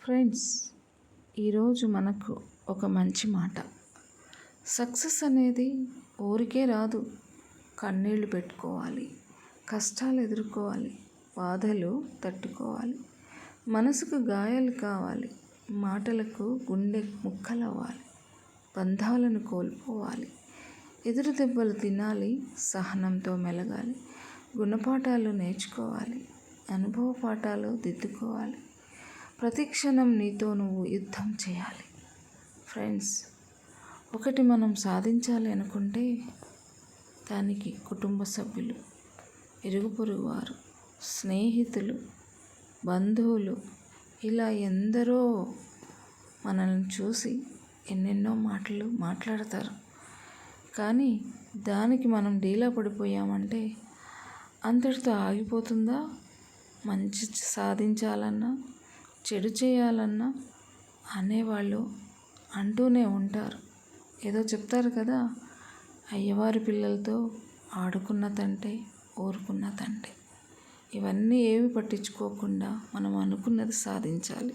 Friends, ఈరోజు మనకు ఒక మంచి మాట. సక్సెస్ అనేది ఊరికే రాదు. కన్నీళ్లు పెట్టుకోవాలి, కష్టాలు ఎదుర్కోవాలి, బాధలు తట్టుకోవాలి, మనసుకు గాయాలు కావాలి, మాటలకు గుండె ముక్కలవ్వాలి, బంధాలను కోల్పోవాలి, ఎదురు దెబ్బలు తినాలి, సహనంతో మెలగాలి, గుణపాఠాలు నేర్చుకోవాలి, అనుభవ పాఠాలు దిద్దుకోవాలి. ప్రతి క్షణం నీతో నువ్వు యుద్ధం చేయాలి. ఫ్రెండ్స్, ఒకటి మనం సాధించాలి అనుకుంటే దానికి కుటుంబ సభ్యులు, ఇరుగు పొరుగు వారు, స్నేహితులు, బంధువులు ఇలా ఎందరో మనల్ని చూసి ఎన్నెన్నో మాటలు మాట్లాడతారు. కానీ దానికి మనం డీలా పడిపోయామంటే అంతటితో ఆగిపోతుందా? మంచి సాధించాలన్నా, చెడు చేయాలన్నా అనేవాళ్ళు అంటూనే ఉంటారు. ఏదో చెప్తారు కదా, అయ్యవారి పిల్లలతో ఆడుకున్న తంటే ఊరుకున్న తంటే. ఇవన్నీ ఏవి పట్టించుకోకుండా మనం అనుకున్నది సాధించాలి.